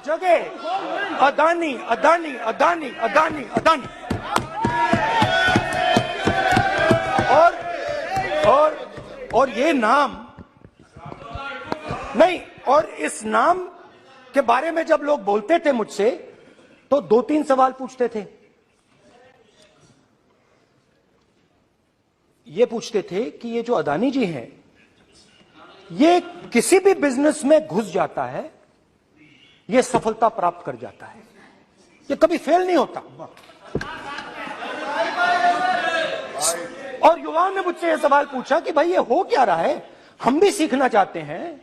जगह अदानी अदानी अदानी अदानी अदानी और ये नाम नहीं, और इस नाम के बारे में जब लोग बोलते थे मुझसे तो 2-3 सवाल पूछते थे। ये पूछते थे कि ये जो अदानी जी हैं, ये किसी भी बिजनेस में घुस जाता है, ये सफलता प्राप्त कर जाता है, ये कभी फेल नहीं होता। और युवाओं ने मुझसे यह सवाल पूछा कि भाई ये हो क्या रहा है, हम भी सीखना चाहते हैं।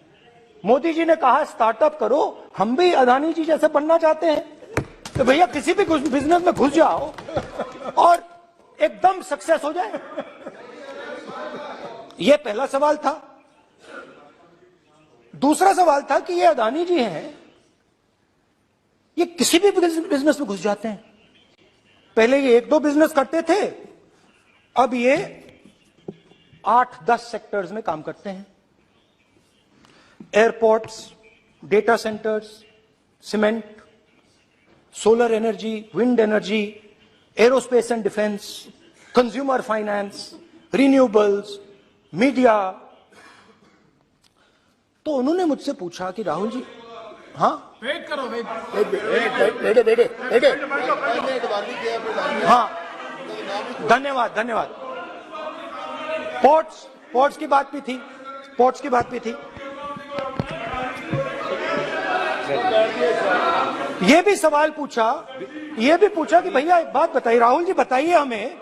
मोदी जी ने कहा स्टार्टअप करो, हम भी अदानी जी जैसे बनना चाहते हैं। तो भैया किसी भी बिजनेस में घुस जाओ और एकदम सक्सेस हो जाए। यह पहला सवाल था। दूसरा सवाल था कि ये अदानी जी हैं, ये किसी भी बिजनेस में घुस जाते हैं। पहले ये 1-2 बिजनेस करते थे, अब ये 8-10 सेक्टर्स में काम करते हैं। Airports, data centres, cement, solar energy, wind energy, aerospace and defence, consumer finance, renewables, media. तो उन्होंने मुझसे पूछा कि राहुल जी, हाँ वेट करो, बेटे हाँ, धन्यवाद। पोर्ट्स की बात भी थी। ये भी सवाल पूछा, कि भैया एक बात बताइए, राहुल जी बताइए हमें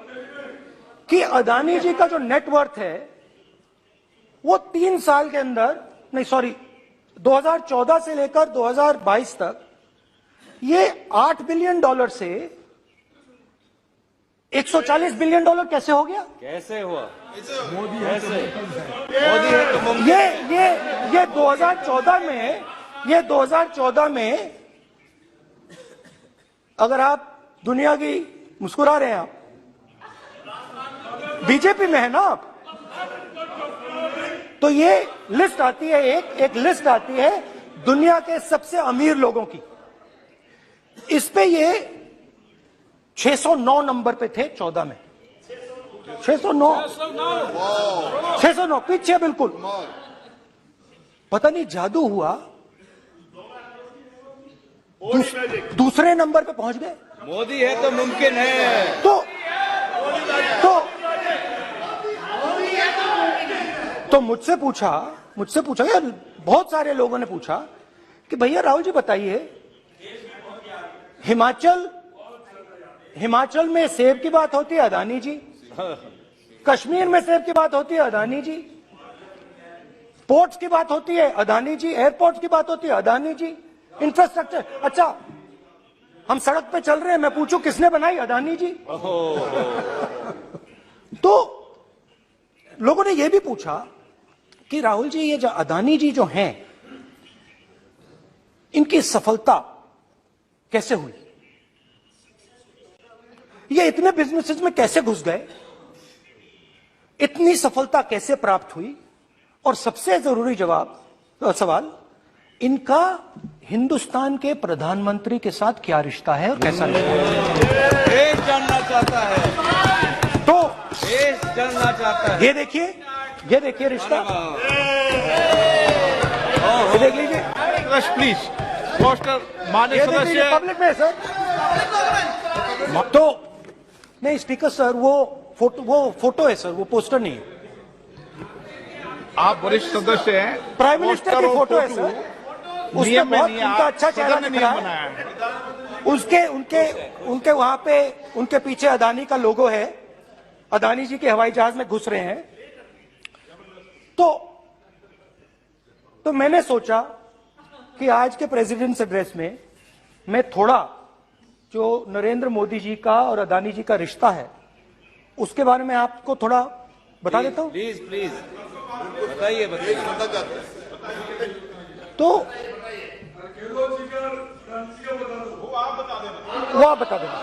कि अदानी जी का जो नेटवर्थ है वो 3 साल के अंदर, नहीं सॉरी 2014 से लेकर 2022 तक ये $8 बिलियन से $140 बिलियन कैसे हो गया? कैसे हुआ? मोदी है तो मुमकिन। ये 2014 में अगर आप दुनिया की, मुस्कुरा रहे हैं आप, बीजेपी में है ना आप, तो ये लिस्ट आती है, एक लिस्ट आती है दुनिया के सबसे अमीर लोगों की। इस पे ये 609 नंबर पे थे 14 में। 609 पीछे बिल्कुल। पता नहीं जादू हुआ, दूसरे नंबर पे पहुंच गए। मोदी है तो मुमकिन है। तो मुझसे पूछा यार, बहुत सारे लोगों ने पूछा कि भैया राहुल जी बताइए, हिमाचल में सेब की बात होती है, अदानी जी। कश्मीर में सेब की बात होती है, अदानी जी। पोर्ट्स की बात होती है, अदानी जी। एयरपोर्ट्स की बात होती है, अदानी जी। इंफ्रास्ट्रक्चर, अच्छा हम सड़क पे चल रहे हैं, मैं पूछूं किसने बनाई, अदानी जी। तो लोगों ने यह भी पूछा कि राहुल जी ये जो अदानी जी जो हैं, इनकी सफलता कैसे हुई, ये इतने बिजनेसेस में कैसे घुस गए, इतनी सफलता कैसे प्राप्त हुई, और सबसे जरूरी सवाल, इनका हिंदुस्तान के प्रधानमंत्री के साथ क्या रिश्ता है और कैसा रिश्ता है, देश जानना चाहता है। तो देश जानना चाहता है। ये देखिए रिश्ता, ये देख लीजिए प्लीज पोस्टर माननीय सदस्य पब्लिक में सर। तो नहीं स्पीकर सर, वो फोटो है सर, वो पोस्टर नहीं है। आप वरिष्ठ सदस्य हैं, प्राइम मिनिस्टर की फोटो है सर, उसमें बहुत उनका अच्छा चेहरा दिख रहा है। उनके वहां पे उनके पीछे अदानी का लोगो है, अदानी जी के हवाई जहाज में घुस रहे हैं। तो मैंने सोचा कि आज के प्रेसिडेंट्स एड्रेस में मैं थोड़ा जो नरेंद्र मोदी जी का और अदानी जी का रिश्ता है उसके बारे में आपको थोड़ा बता देता हूं। प्लीज बताइए। तो वो आप बता देना।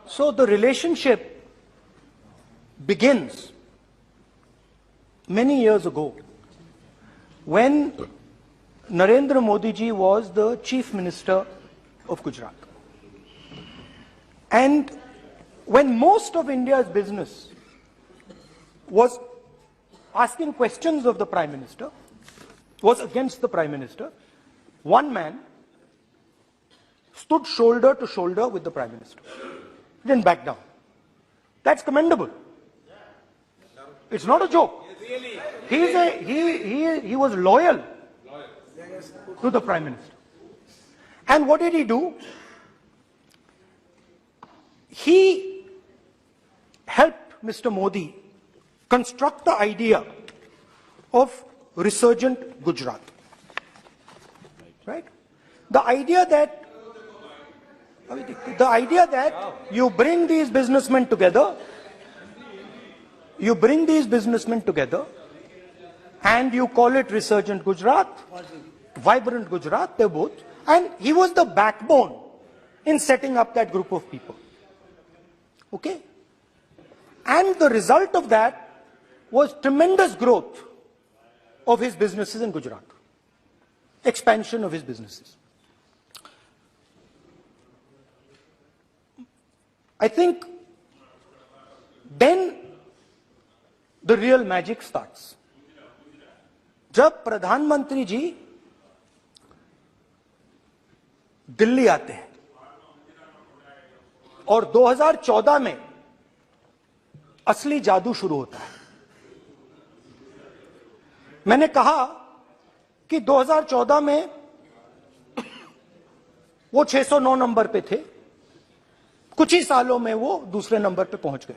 So the relationship begins many years ago, when Narendra Modi ji was the Chief Minister of Gujarat. And when most of India's business was asking questions of the Prime Minister, was against the Prime Minister, one man stood shoulder to shoulder with the Prime Minister. He didn't back down. That's commendable. It's not a joke. He was loyal to the Prime Minister. And what did he do? He helped Mr. Modi construct the idea of resurgent Gujarat. Right? The idea that you bring these businessmen together, and you call it resurgent Gujarat, vibrant Gujarat, they're both. And he was the backbone in setting up that group of people. Okay? And the result of that was tremendous growth of his businesses in Gujarat. Expansion of his businesses. I think then the real magic starts. जब प्रधानमंत्री जी दिल्ली आते हैं और 2014 में असली जादू शुरू होता है। मैंने कहा कि 2014 में वो 609 नंबर पे थे, कुछ ही सालों में वो दूसरे नंबर पे पहुंच गए।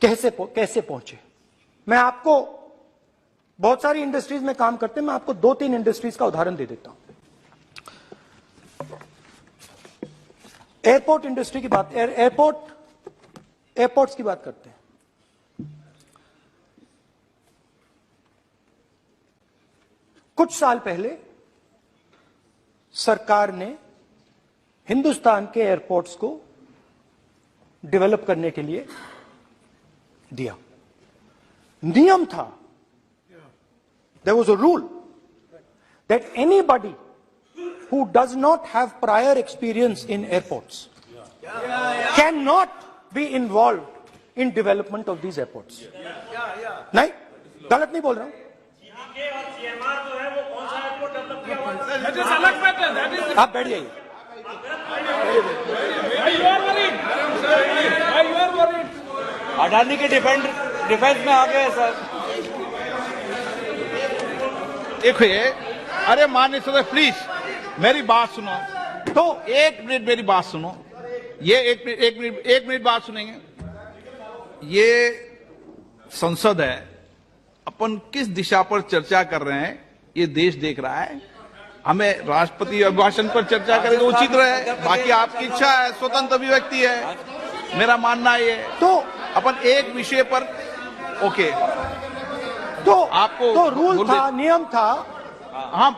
कैसे पहुंचे? मैं आपको, बहुत सारी इंडस्ट्रीज में काम करते हैं, मैं आपको 2-3 इंडस्ट्रीज का उदाहरण दे देता हूं। एयरपोर्ट इंडस्ट्री की बात, एयरपोर्ट्स की बात करते हैं। कुछ साल पहले सरकार ने हिंदुस्तान के एयरपोर्ट्स को डेवलप करने के लिए दिया। नियम था, there was a rule that anybody who does not have prior experience in airports cannot be involved in development of these airports. नहीं, गलत नहीं बोल रहा हूं। आप बैठ जाइए। अडानी के डिफेंस में आ गए सर। देखिए, अरे माननीय सदस्य प्लीज मेरी बात सुनो। तो 1 मिनट मेरी बात सुनो। ये 1 मिनट बात सुनेंगे। ये संसद है, अपन किस दिशा पर चर्चा कर रहे हैं ये देश देख रहा है। हमें राष्ट्रपति अभिभाषण पर चर्चा करेंगे उचित रहे, बाकी आपकी इच्छा है, स्वतंत्र अभिव्यक्ति है। मेरा मानना ये तो अपन एक विषय पर ओके, तो आपको तो रूल था, नियम था। हम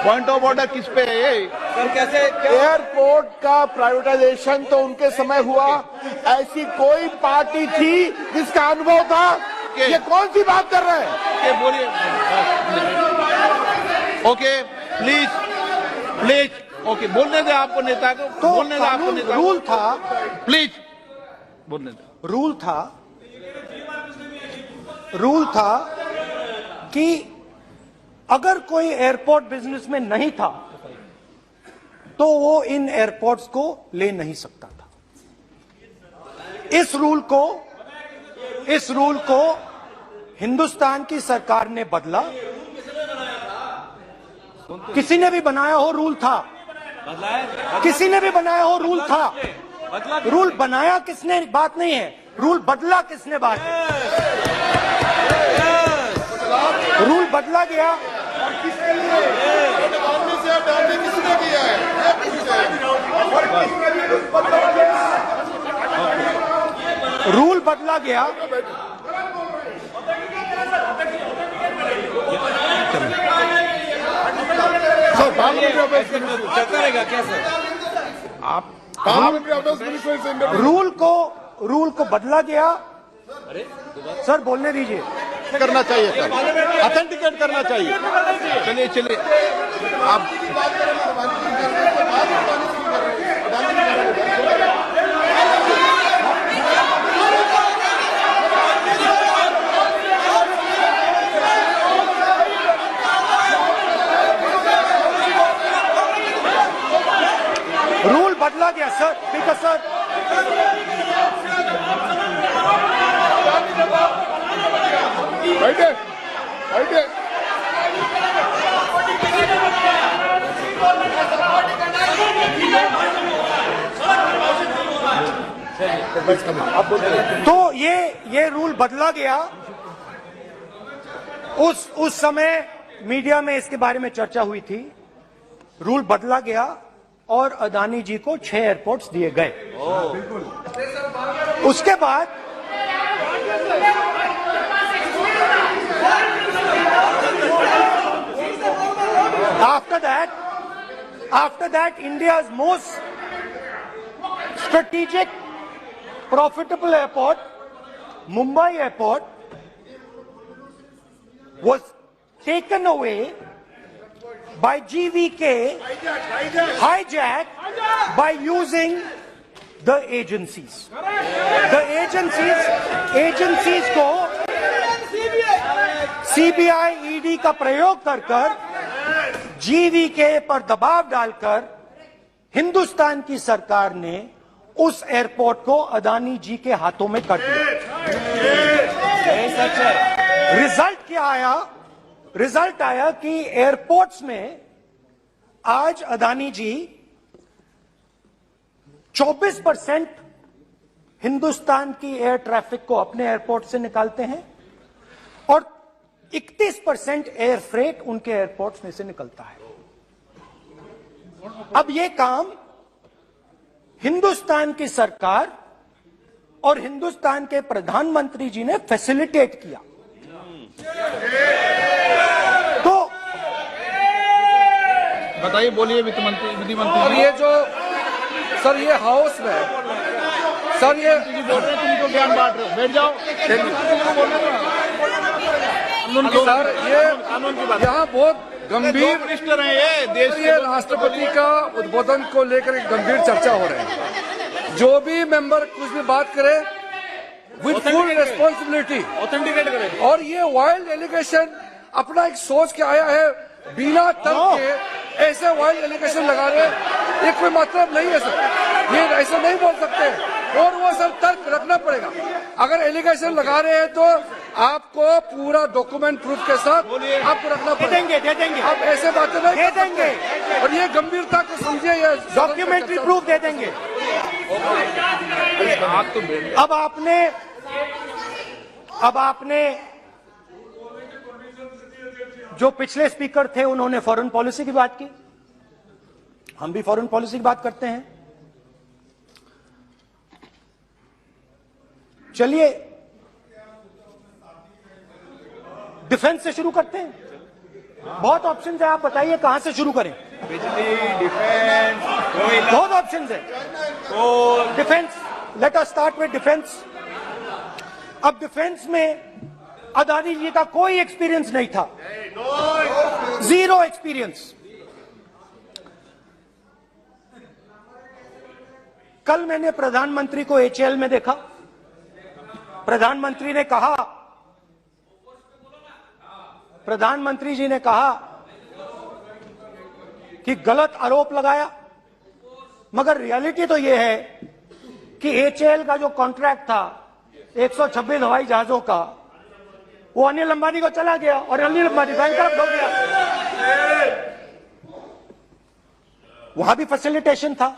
पॉइंट ऑफ ऑर्डर किस पे है? सर कैसे एयरपोर्ट का प्राइवेटाइजेशन तो उनके समय हुआ, ऐसी कोई पार्टी थी जिसका अनुभव था? ये कौन सी बात कर रहे हैं? बोलिए। ओके प्लीज ओके, बोलने दे आपको नेता को, तो बोलने दे आपको नेता को। रूल था, प्लीज बोलने दे। रूल था कि अगर कोई एयरपोर्ट बिजनेस में नहीं था तो वो इन एयरपोर्ट्स को ले नहीं सकता था। इस रूल को हिंदुस्तान की सरकार ने बदला। किसी ने भी बनाया हो रूल था, किसी ने भी बनाया हो रूल था। रूल बनाया किसने बात नहीं है, रूल बदला किसने बात है। रूल बदला गया, रूल बदला गया। चलता रहेगा क्या सर? रूल को बदला गया। सर बोलने दीजिए। करना चाहिए सर, ऑथेंटिकेट करना चाहिए। चलिए चलिए आप रूल बदला गया सर, ठीक है सर। बैठे बैठे। तो ये रूल बदला गया। उस समय मीडिया में इसके बारे में चर्चा हुई थी। रूल बदला गया और अदानी जी को 6 एयरपोर्ट्स दिए गए। उसके बाद after that India's most strategic profitable airport, Mumbai airport, was taken away by GVK, hijacked by using the agencies. The agencies को CBI, ED का प्रयोग कर GVK पर दबाव डालकर हिंदुस्तान की सरकार ने उस एयरपोर्ट को अदानी जी के हाथों में कर दिया। सच है। रिजल्ट क्या आया? रिजल्ट आया कि एयरपोर्ट्स में आज अदानी जी 24% हिंदुस्तान की एयर ट्रैफिक को अपने एयरपोर्ट से निकालते हैं और 31% एयर फ्रेट उनके एयरपोर्ट्स में से निकलता है। अब यह काम हिंदुस्तान की सरकार और हिंदुस्तान के प्रधानमंत्री जी ने फैसिलिटेट किया। तो बताइए, बोलिए विधि मंत्री। और ये जो सर ये हाउस में सर ये बोल रहे हैं, तुमको ज्ञान बांट रहे हो, बैठ जाओ। सर ये यहाँ बहुत गंभीर मिनिस्टर हैं ये देश ये राष्ट्रपति का उद्बोधन को लेकर एक गंभीर चर्चा हो रही है। जो भी मेंबर कुछ भी बात करे विद फुल रिस्पॉन्सिबिलिटी ऑथेंटिकेट करें। और ये वाइल्ड एलिगेशन अपना एक सोच के आया है, बिना तर्क के ऐसे वाइल्ड एलिगेशन लगा रहे, ये कोई मतलब नहीं है सर। ये ऐसे नहीं बोल सकते और वो सर तर्क रखना पड़ेगा। अगर एलिगेशन लगा रहे हैं तो आपको पूरा डॉक्यूमेंट प्रूफ के साथ आपको रखना पड़ेगा। दे देंगे आप ऐसे बातें नहीं दे देंगे और ये गंभीरता को समझिए। ये डॉक्यूमेंट्री प्रूफ दे देंगे। अब आपने जो पिछले स्पीकर थे उन्होंने फॉरेन पॉलिसी की बात की, हम भी फॉरेन पॉलिसी की बात करते हैं। चलिए डिफेंस से शुरू करते हैं। बहुत ऑप्शन है, आप बताइए कहां से शुरू करें। बिजली, डिफेंस, कोयला, बहुत ऑप्शन है। Defence, let us start with defence. अब डिफेंस में अदानी जी का कोई एक्सपीरियंस नहीं था, जीरो एक्सपीरियंस। कल मैंने प्रधानमंत्री को एचएएल में देखा। प्रधानमंत्री जी ने कहा कि गलत आरोप लगाया, मगर रियलिटी तो यह है कि एचएएल का जो कॉन्ट्रैक्ट था 126 हवाई जहाजों का, वो अनिल अंबानी को चला गया और अनिल अंबानी बैंकरप्ट हो गया। वहां भी फैसिलिटेशन था।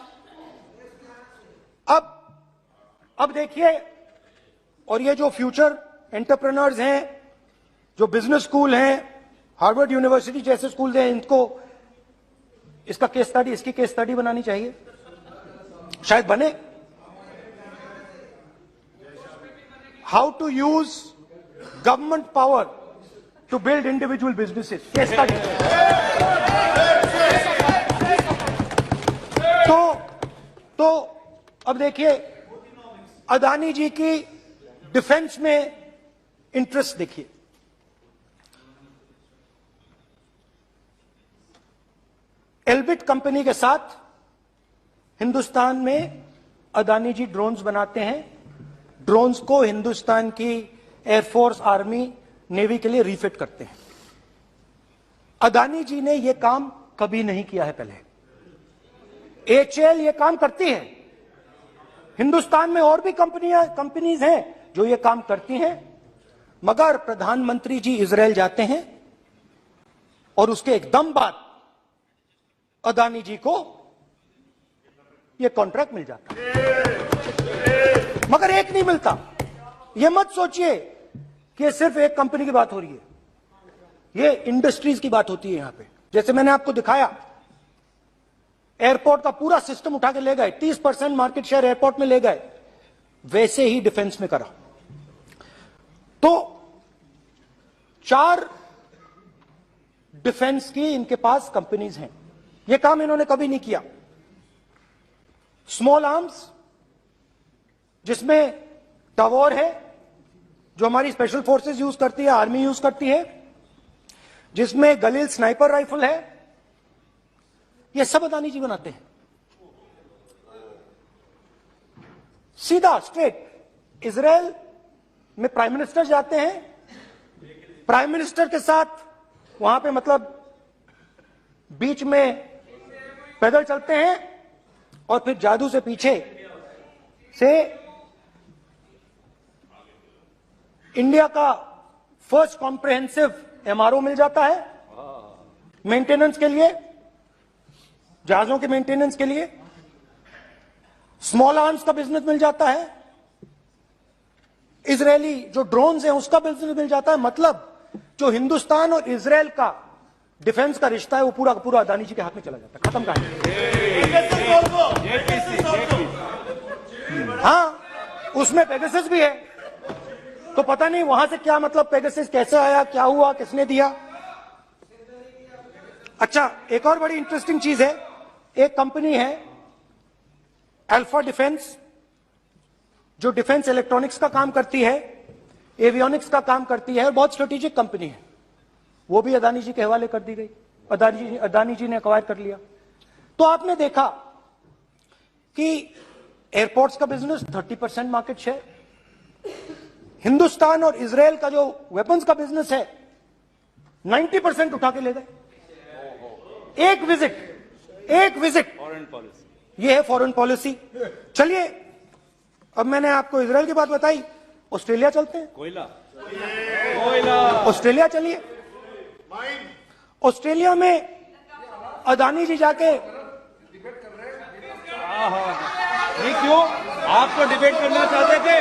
अब देखिए, और ये जो फ्यूचर एंटरप्रेन्योर्स हैं, जो बिजनेस स्कूल हैं, हार्वर्ड यूनिवर्सिटी जैसे स्कूल हैं, इनको इसकी केस स्टडी बनानी चाहिए, शायद बने। How to use government power to build individual businesses, case study. तो अब देखिए अदानी जी की डिफेंस में इंटरेस्ट देखिए। एल्बिट कंपनी के साथ हिंदुस्तान में अदानी जी ड्रोन्स बनाते हैं। ड्रोन्स को हिंदुस्तान की एयरफोर्स, आर्मी, नेवी के लिए रिफिट करते हैं। अदानी जी ने यह काम कभी नहीं किया है पहले। एचएएल ये काम करती है। हिंदुस्तान में और भी कंपनीज हैं जो ये काम करती हैं, मगर प्रधानमंत्री जी इजरायल जाते हैं और उसके एकदम बाद अदानी जी को ये कॉन्ट्रैक्ट मिल जाता है। मगर एक नहीं मिलता। ये मत सोचिए कि ये सिर्फ एक कंपनी की बात हो रही है, ये इंडस्ट्रीज की बात होती है यहां पे। जैसे मैंने आपको दिखाया, एयरपोर्ट का पूरा सिस्टम उठा के ले गए, 30% मार्केट शेयर एयरपोर्ट में ले गए, वैसे ही डिफेंस में करा। तो 4 डिफेंस की इनके पास कंपनीज हैं। यह काम इन्होंने कभी नहीं किया। स्मॉल आर्म्स, जिसमें टावर है जो हमारी स्पेशल फोर्सेस यूज करती है, आर्मी यूज करती है, जिसमें गलील स्नाइपर राइफल है, ये सब अदानी जी बनाते हैं। सीधा स्ट्रेट इजरायल में प्राइम मिनिस्टर जाते हैं, प्राइम मिनिस्टर के साथ वहां पे मतलब बीच में पैदल चलते हैं और फिर जादू से पीछे से इंडिया का फर्स्ट कॉम्प्रिहेंसिव एमआरओ मिल जाता है मेंटेनेंस के लिए, जहाजों के मेंटेनेंस के लिए। स्मॉल आर्म्स का बिजनेस मिल जाता है, इजरायली जो ड्रोन्स हैं उसका बिजनेस मिल जाता है। मतलब जो हिंदुस्तान और इजरायल का डिफेंस का रिश्ता है वो पूरा का पूरा अदानी जी के हाथ में चला जाता है। खत्म कहानी। हाँ, उसमें पेगासस भी है, तो पता नहीं वहां से क्या मतलब पेगासस कैसे आया, क्या हुआ, किसने दिया। अच्छा, एक और बड़ी इंटरेस्टिंग चीज है, एक कंपनी है अल्फा डिफेंस, जो डिफेंस इलेक्ट्रॉनिक्स का काम करती है, एवियोनिक्स का काम करती है, बहुत स्ट्रेटेजिक कंपनी है। वो भी अदानी जी के हवाले कर दी गई, अदानी जी ने एक्वायर कर लिया। तो आपने देखा कि एयरपोर्ट्स का बिजनेस 30% मार्केट शेयर, हिंदुस्तान और इजरायल का जो वेपन्स का बिजनेस है 90% उठा के ले गए। एक विजिट फॉरेन पॉलिसी, ये है फॉरेन पॉलिसी। चलिए, अब मैंने आपको इजरायल की बात बताई, ऑस्ट्रेलिया चलते हैं। कोयला, ऑस्ट्रेलिया चलिए। ऑस्ट्रेलिया में अदानी जी जाके, नहीं क्यों? आप तो डिबेट करना चाहते थे,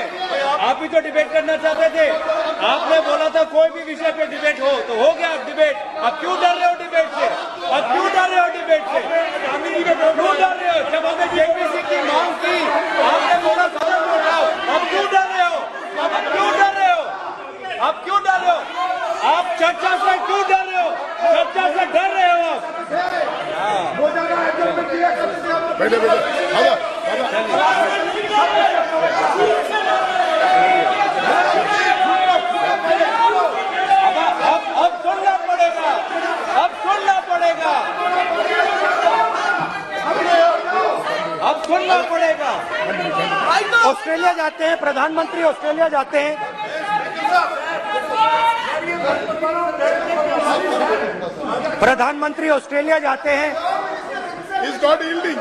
आप ही तो डिबेट करना चाहते थे। आपने बोला था कोई भी विषय पे डिबेट हो, तो हो गया डिबेट। अब क्यों डर रहे हो डिबेट से? अब क्यों डर रहे हो डिबेट से? क्यों डर रहे हो? जब हमने जेपीसी की मांग की, आपने बोला सदन में उठाओ। अब क्यों डर रहे हो? अब क्यों डर रहे हो? अब क्यों डर रहे हो? आप चर्चा से क्यों डर रहे हो? चर्चा से डर रहे हो आप? अब सुनना पड़ेगा, अब सुनना पड़ेगा, अब सुनना पड़ेगा। ऑस्ट्रेलिया जाते हैं, प्रधानमंत्री ऑस्ट्रेलिया जाते हैं। प्रधानमंत्री ऑस्ट्रेलिया जाते हैं। He's not yielding.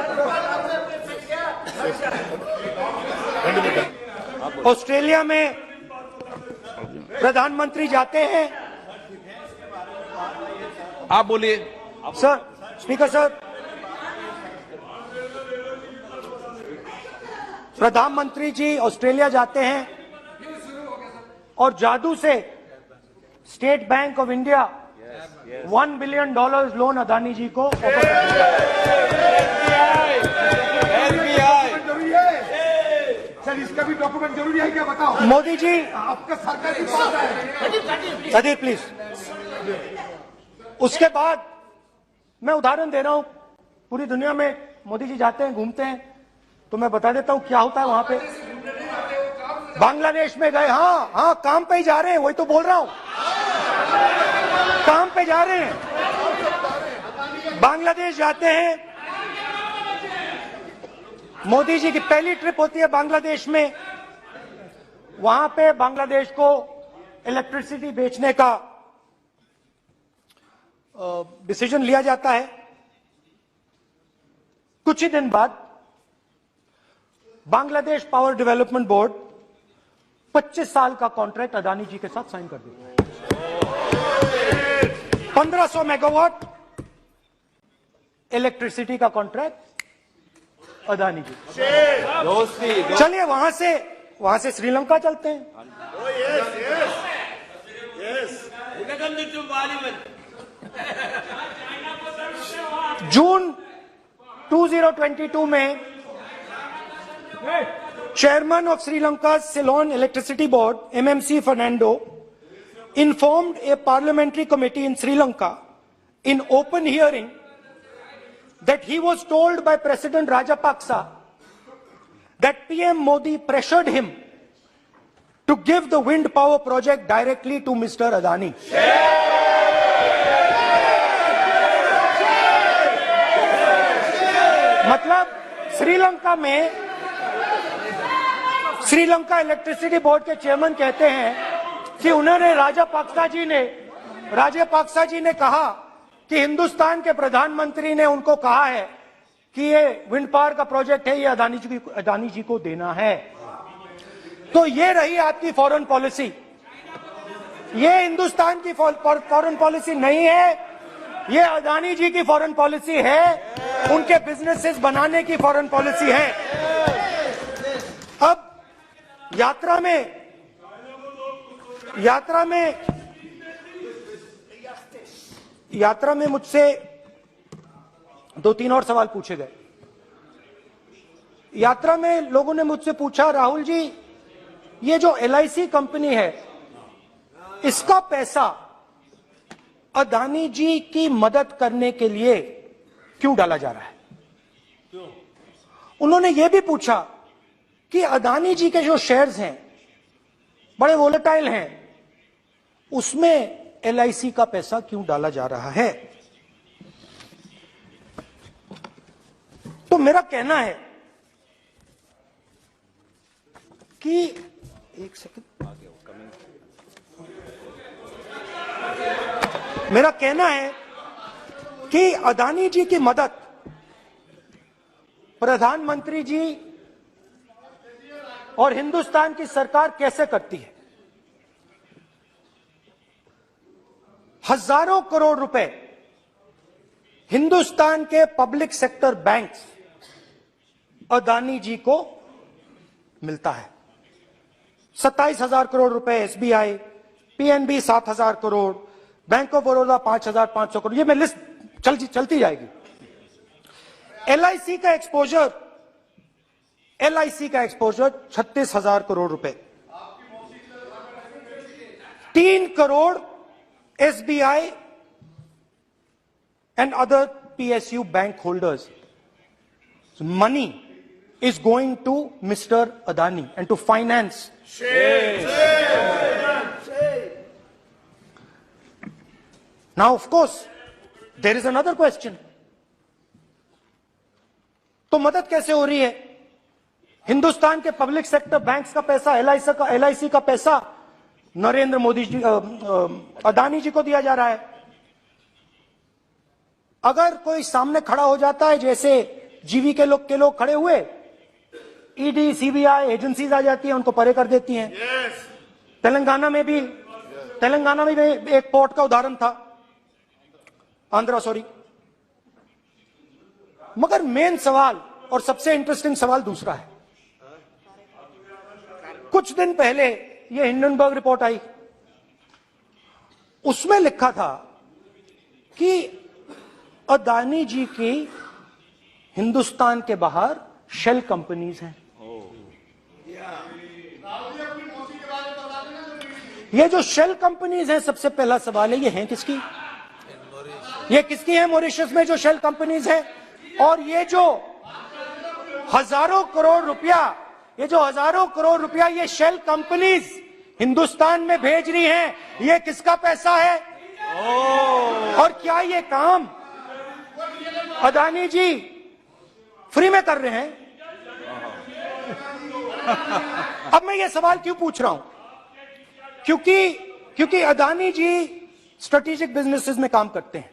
ऑस्ट्रेलिया में प्रधानमंत्री जाते हैं। आप बोलिए। सर, स्पीकर सर, प्रधानमंत्री जी ऑस्ट्रेलिया जाते हैं और जादू से State Bank of India $1 billion loan Adani ji को ऑफर कर सर, इसका भी डॉक्यूमेंट जरूरी है क्या, बताओ? मोदी जी, आपका सरकार की पास है। Sadyr please. उसके बाद मैं उदाहरण दे रहा हूं, पूरी दुनिया में मोदी जी जाते हैं, घूमते हैं, तो मैं बता देता हूं क्या होता है वहां पे। बांग्लादेश में गए, हाँ काम पे ही जा रहे हैं, वही तो बोल रहा हूं, काम पे जा रहे हैं, बांग्लादेश जाते हैं। मोदी जी की पहली ट्रिप होती है बांग्लादेश में, वहां पे बांग्लादेश को इलेक्ट्रिसिटी बेचने का डिसीजन लिया जाता है। कुछ ही दिन बाद बांग्लादेश पावर डेवलपमेंट बोर्ड 25 साल का कॉन्ट्रैक्ट अदानी जी के साथ साइन कर देता है। 1500 मेगावाट इलेक्ट्रिसिटी का कॉन्ट्रैक्ट अदानी जी। चलिए वहां से श्रीलंका चलते हैं। जून 2022 में Chairman of Sri Lanka's Ceylon Electricity Board, MMC Fernando, informed a parliamentary committee in Sri Lanka in open hearing that he was told by President Rajapaksa that PM Modi pressured him to give the wind power project directly to Mr. Adani. मतलब Sri Lanka electricity board के chairman कहते हैं कि उन्होंने राजापाक्सा जी ने कहा कि हिंदुस्तान के प्रधानमंत्री ने उनको कहा है कि ये विंड पावर का प्रोजेक्ट है, ये अदानी जी को देना है। तो ये रही आपकी फॉरेन पॉलिसी। ये हिंदुस्तान की फॉरेन पॉलिसी नहीं है, ये अदानी जी की फॉरेन पॉलिसी है, उनके बिजनेसेस बनाने की फॉरेन पॉलिसी है। अब यात्रा में मुझसे 2-3 और सवाल पूछे गए। यात्रा में लोगों ने मुझसे पूछा, राहुल जी ये जो LIC कंपनी है इसका पैसा अदानी जी की मदद करने के लिए क्यों डाला जा रहा है? उन्होंने यह भी पूछा कि अदानी जी के जो शेयर्स हैं बड़े वोलेटाइल हैं, उसमें LIC का पैसा क्यों डाला जा रहा है? तो मेरा कहना है कि एक सेकंड, मेरा कहना है कि अदानी जी की मदद प्रधानमंत्री जी और हिंदुस्तान की सरकार कैसे करती है। हजारों करोड़ रुपए हिंदुस्तान के public sector banks Adani ji को मिलता है। 27,000 करोड़ रुपए SBI, PNB 7,000 crore, bank of Baroda 5,500 crore, ये मैं लिस्ट चलती जाएगी। LIC का एक्सपोजर 36,000 करोड़ रुपए, 3 crore SBI and other PSU bank holders. So money is going to Mr. Adani and to finance. Now, of course, there is another question. तो मदद कैसे हो रही है? हिंदुस्तान के पब्लिक सेक्टर बैंक्स का पैसा, LIC का पैसा नरेंद्र मोदी जी, अदानी जी को दिया जा रहा है। अगर कोई सामने खड़ा हो जाता है, जैसे जीवी के लोग खड़े हुए, ED, CBI एजेंसीज आ जाती हैं, उनको परे कर देती हैं। तेलंगाना में भी एक पोर्ट का उदाहरण था, आंध्रा, सॉरी। मगर मेन सवाल और सबसे इंटरेस्टिंग सवाल दूसरा है। कुछ दिन पहले ये हिंडनबर्ग रिपोर्ट आई, उसमें लिखा था कि अदानी जी की हिंदुस्तान के बाहर शेल कंपनीज हैं। ये जो शेल कंपनीज हैं, सबसे पहला सवाल है, ये हैं किसकी? ये किसकी है मॉरिशस में जो शेल कंपनीज है? और ये जो हजारों करोड़ रुपया, ये जो हजारों करोड़ रुपया ये शेल कंपनीज हिंदुस्तान में भेज रही हैं, ये किसका पैसा है? और क्या ये काम अदानी जी फ्री में कर रहे हैं? अब मैं ये सवाल क्यों पूछ रहा हूं? क्योंकि अदानी जी स्ट्रेटेजिक बिजनेसेस में काम करते हैं।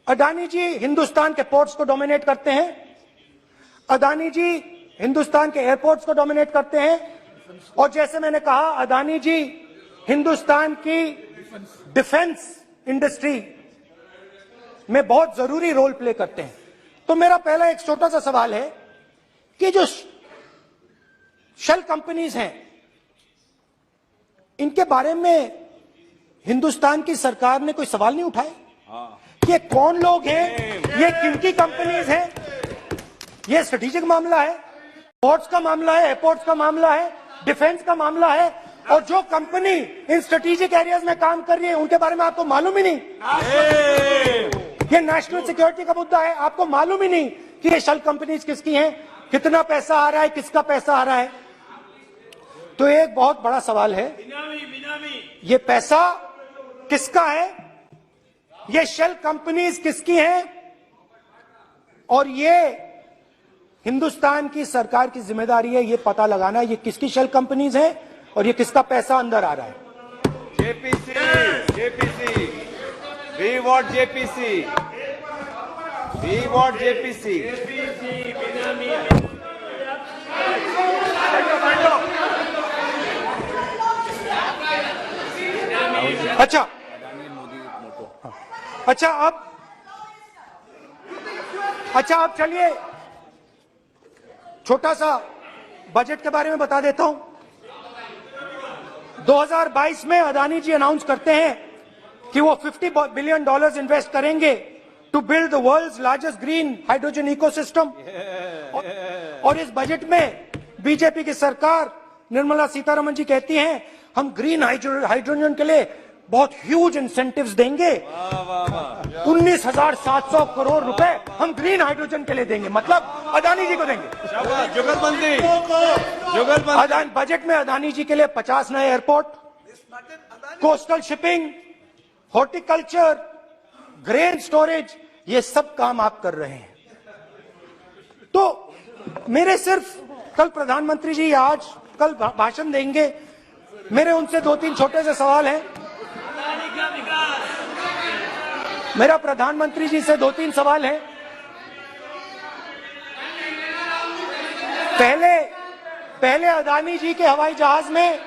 अदानी जी हिंदुस्तान के पोर्ट्स को डोमिनेट करते हैं। अदानी जी हिंदुस्तान के एयरपोर्ट्स को डोमिनेट करते हैं। और जैसे मैंने कहा, अदानी जी हिंदुस्तान की डिफेंस इंडस्ट्री में बहुत जरूरी रोल प्ले करते हैं। तो मेरा पहला एक छोटा सा सवाल है कि जो शेल कंपनीज हैं, इनके बारे में हिंदुस्तान की सरकार ने कोई सवाल नहीं उठाए? ये कौन लोग हैं, ये किनकी कंपनीज हैं? ये स्ट्रेटेजिक मामला है, पोर्ट्स का मामला है, एयरपोर्ट्स का मामला है, डिफेंस का मामला है। और जो कंपनी इन स्ट्रेटेजिक एरियाज में काम कर रही है, उनके बारे में आपको मालूम ही नहीं। ये नेशनल सिक्योरिटी का मुद्दा है, आपको मालूम ही नहीं कि ये शेल कंपनीज किसकी हैं, कितना पैसा आ रहा है, किसका पैसा आ रहा है। तो एक बहुत बड़ा सवाल है, ये पैसा किसका है, ये शेल कंपनीज किसकी हैं, और ये हिंदुस्तान की सरकार की जिम्मेदारी है ये पता लगाना ये किसकी शेल कंपनीज हैं और ये किसका पैसा अंदर आ रहा है। JPC, we want JPC, we want JPC. अच्छा अब चलिए छोटा सा बजट के बारे में बता देता हूं। 2022 में अदानी जी अनाउंस करते हैं कि वो $50 बिलियन इन्वेस्ट करेंगे to build the world's largest green hydrogen ecosystem. और इस बजट में बीजेपी की सरकार निर्मला सीतारमण जी कहती हैं हम ग्रीन हाइड्रोजन के लिए बहुत ह्यूज इंसेंटिव्स देंगे। 19,700 करोड़ रुपए हम ग्रीन हाइड्रोजन के लिए देंगे, मतलब अदानी जी को देंगे। जुगलबंदी बजट में अदानी जी के लिए 50 नए airport, coastal shipping, horticulture, grain storage, ये सब काम आप कर रहे हैं। तो मेरे सिर्फ कल प्रधानमंत्री जी आज कल भाषण देंगे, मेरे उनसे 2-3 छोटे से सवाल हैं। मेरा प्रधानमंत्री जी से 2-3 सवाल हैं। पहले अदानी जी के हवाई जहाज में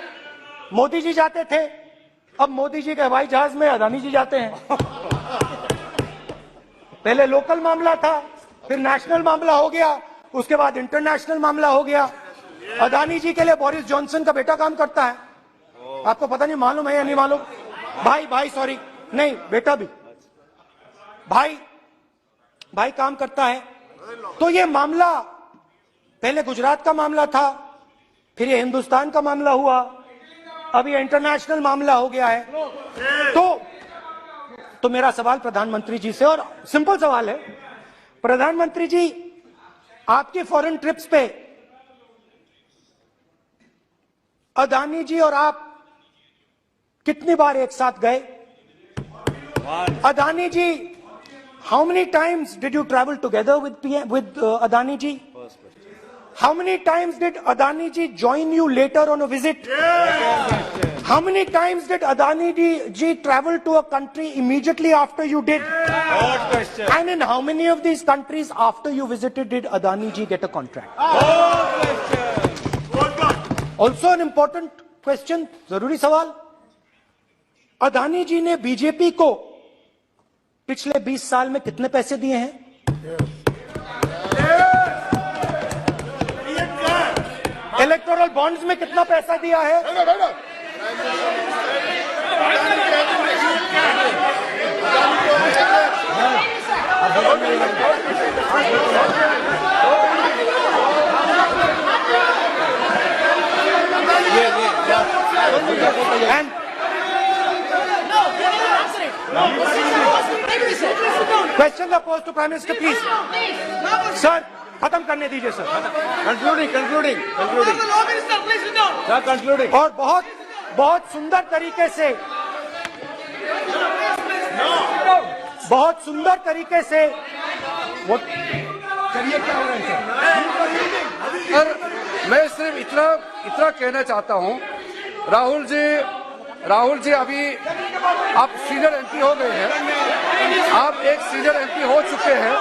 मोदी जी जाते थे, अब मोदी जी के हवाई जहाज में अदानी जी जाते हैं। पहले लोकल मामला था, फिर नेशनल मामला हो गया, उसके बाद इंटरनेशनल मामला हो गया। अदानी जी के लिए बोरिस जॉनसन का बेटा काम करता है, आपको पता नहीं मालूम है या नहीं मालूम? भाई सॉरी, नहीं बेटा भी, भाई काम करता है। तो ये मामला पहले गुजरात का मामला था, फिर ये हिंदुस्तान का मामला हुआ, अब ये इंटरनेशनल मामला हो गया है। तो मेरा सवाल प्रधानमंत्री जी से, और सिंपल सवाल है, प्रधानमंत्री जी आपकी फॉरेन ट्रिप्स पे अदानी जी और आप कितनी बार एक साथ गए? अदानी जी, how many times did you travel together with Adani ji? How many times did Adani ji join you later on a visit? How many times did Adani ji travel to a country immediately after you did? And in how many of these countries after you visited did Adani ji get a contract? Also an important question, जरूरी सवाल, अदानी जी ने BJP को पिछले 20 साल में कितने पैसे दिए हैं? इलेक्टोरल बॉन्ड्स में कितना पैसा दिया है? And questions are posed to Prime Minister, please. Sir, खत्म करने दीजिए sir. Concluding concluding concluding sir, concluding. और बहुत बहुत सुंदर तरीके से वो चलिए क्या हो रहा है सर, मैं सिर्फ इतना कहना चाहता हूं, राहुल जी अभी आप सीनियर एमपी हो गए हैं, आप एक सीनियर एमपी हो चुके हैं।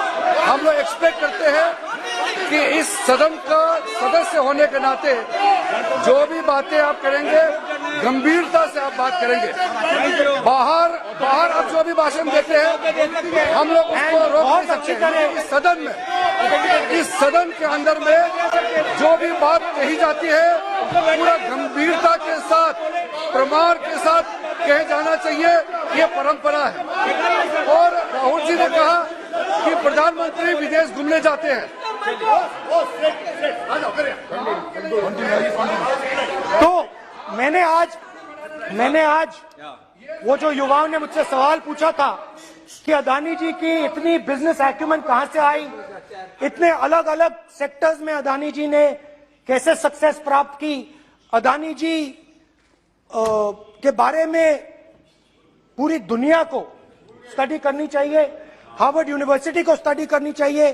हम लोग एक्सपेक्ट करते हैं कि इस सदन का सदस्य होने के नाते जो भी बातें आप करेंगे गंभीरता से आप बात करेंगे। बाहर आप जो भी भाषण देते हैं हम लोग उसको रोक नहीं सकते हैं। इस सदन के अंदर में जो भी बात कही जाती है पूरा गंभीरता के साथ, प्रमाण के साथ कहे जाना चाहिए, ये परंपरा है। और राहुल जी ने कहा कि प्रधानमंत्री विदेश घूमने जाते हैं, तो मैंने आज वो जो युवाओं ने मुझसे सवाल पूछा था कि अदानी जी की इतनी बिजनेस एक्यूमेंट कहां से आई, इतने अलग अलग सेक्टर्स में अदानी जी ने कैसे सक्सेस प्राप्त की, अदानी जी के बारे में पूरी दुनिया को स्टडी करनी चाहिए, हार्वर्ड यूनिवर्सिटी को स्टडी करनी चाहिए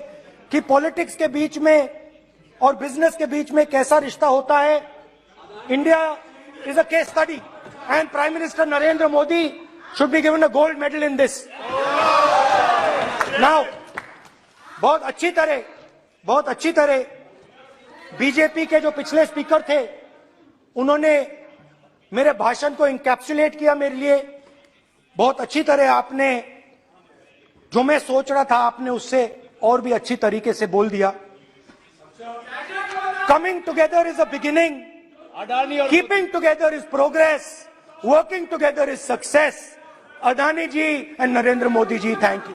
कि पॉलिटिक्स के बीच में और बिजनेस के बीच में कैसा रिश्ता होता है। India is a case study and prime minister Narendra Modi should be given a gold medal in this. Now बहुत अच्छी तरह बीजेपी के जो पिछले स्पीकर थे उन्होंने मेरे भाषण को इंकैप्सुलेट किया मेरे लिए। बहुत अच्छी तरह आपने जो मैं सोच रहा था आपने उससे और भी अच्छी तरीके से बोल दिया। Coming together is a beginning, keeping together is progress, working together is success. Adani ji and Narendra Modi ji, thank you.